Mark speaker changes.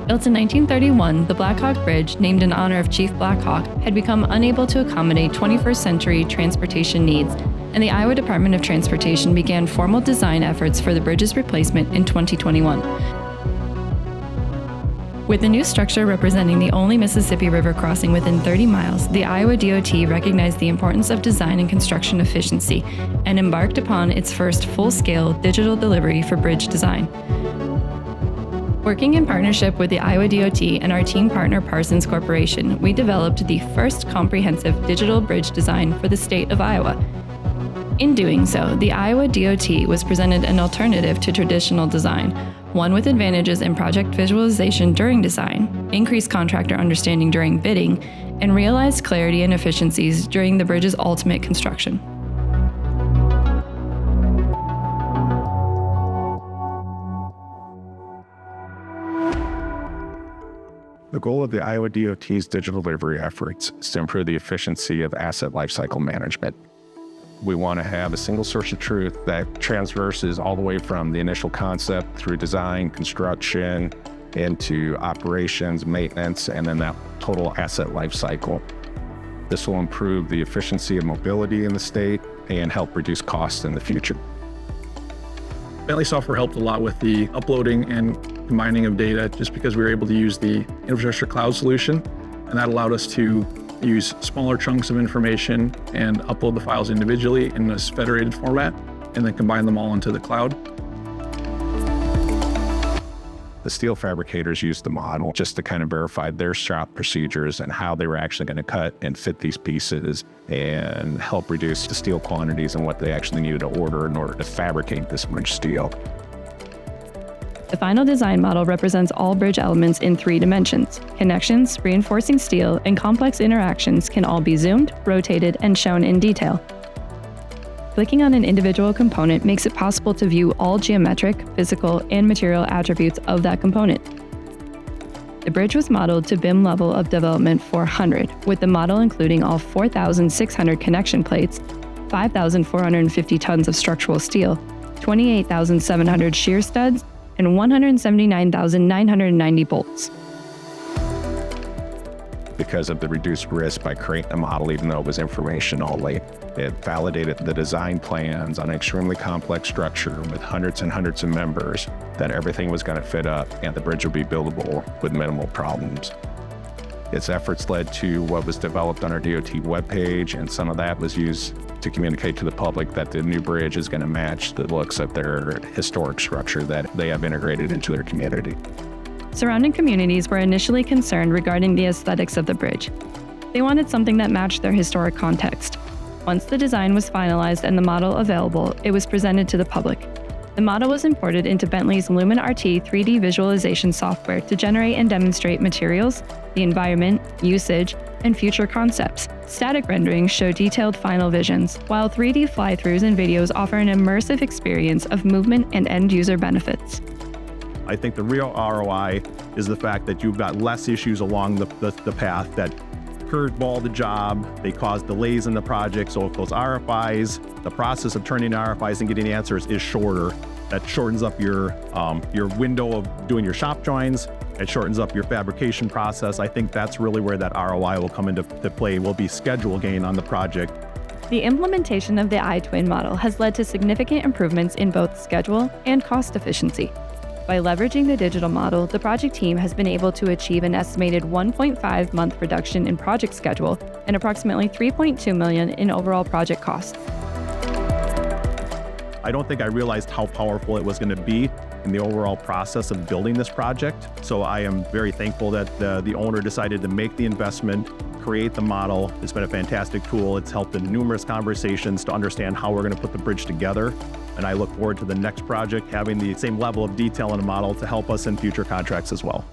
Speaker 1: Built in 1931, the Blackhawk Bridge, named in honor of Chief Blackhawk, had become unable to accommodate 21st century transportation needs, and the Iowa Department of Transportation began formal design efforts for the bridge's replacement in 2021. With the new structure representing the only Mississippi River crossing within 30 miles, the Iowa DOT recognized the importance of design and construction efficiency and embarked upon its first full-scale digital delivery for bridge design. Working in partnership with the Iowa DOT and our team partner Parsons Corporation, we developed the first comprehensive digital bridge design for the state of Iowa. In doing so, the Iowa DOT was presented an alternative to traditional design, one with advantages in project visualization during design, increased contractor understanding during bidding, and realized clarity and efficiencies during the bridge's ultimate construction.
Speaker 2: The goal of the Iowa DOT's digital delivery efforts is to improve the efficiency of asset lifecycle management. We want to have a single source of truth that transverses all the way from the initial concept through design, construction, into operations, maintenance, and then that total asset lifecycle. This will improve the efficiency of mobility in the state and help reduce costs in the future.
Speaker 3: Bentley software helped a lot with the uploading and combining of data just because we were able to use the infrastructure cloud solution, and that allowed us to use smaller chunks of information and upload the files individually in this federated format and then combine them all into the cloud.
Speaker 2: The steel fabricators used the model just to kind of verify their shop procedures and how they were actually going to cut and fit these pieces and help reduce the steel quantities and what they actually needed to order in order to fabricate this much steel.
Speaker 1: The final design model represents all bridge elements in 3 dimensions. Connections, reinforcing steel, and complex interactions can all be zoomed, rotated, and shown in detail. Clicking on an individual component makes it possible to view all geometric, physical, and material attributes of that component. The bridge was modeled to BIM level of development 400, with the model including all 4,600 connection plates, 5,450 tons of structural steel, 28,700 shear studs, and 179,990 bolts.
Speaker 2: Because of the reduced risk by creating a model, even though it was information only, it validated the design plans on an extremely complex structure with hundreds and hundreds of members, that everything was going to fit up and the bridge would be buildable with minimal problems. Its efforts led to what was developed on our DOT webpage, and some of that was used to communicate to the public that the new bridge is going to match the looks of their historic structure that they have integrated into their community.
Speaker 1: Surrounding communities were initially concerned regarding the aesthetics of the bridge. They wanted something that matched their historic context. Once the design was finalized and the model available, it was presented to the public. The model was imported into Bentley's Lumen RT 3D visualization software to generate and demonstrate materials, the environment, usage, and future concepts. Static renderings show detailed final visions, while 3D fly-throughs and videos offer an immersive experience of movement and end-user benefits.
Speaker 4: I think the real ROI is the fact that you've got less issues along the path that curveball the job, they cause delays in the project. So if those RFIs, the process of turning RFIs and getting answers is shorter, that shortens up your window of doing your shop joins. It shortens up your fabrication process. I think that's really where that ROI will come into play, will be schedule gain on the project.
Speaker 1: The implementation of the iTwin model has led to significant improvements in both schedule and cost efficiency. By leveraging the digital model, the project team has been able to achieve an estimated 1.5-month reduction in project schedule and approximately $3.2 million in overall project costs.
Speaker 4: I don't think I realized how powerful it was going to be in the overall process of building this project. So I am very thankful that the owner decided to make the investment, create the model. It's been a fantastic tool. It's helped in numerous conversations to understand how we're going to put the bridge together. And I look forward to the next project having the same level of detail in the model to help us in future contracts as well.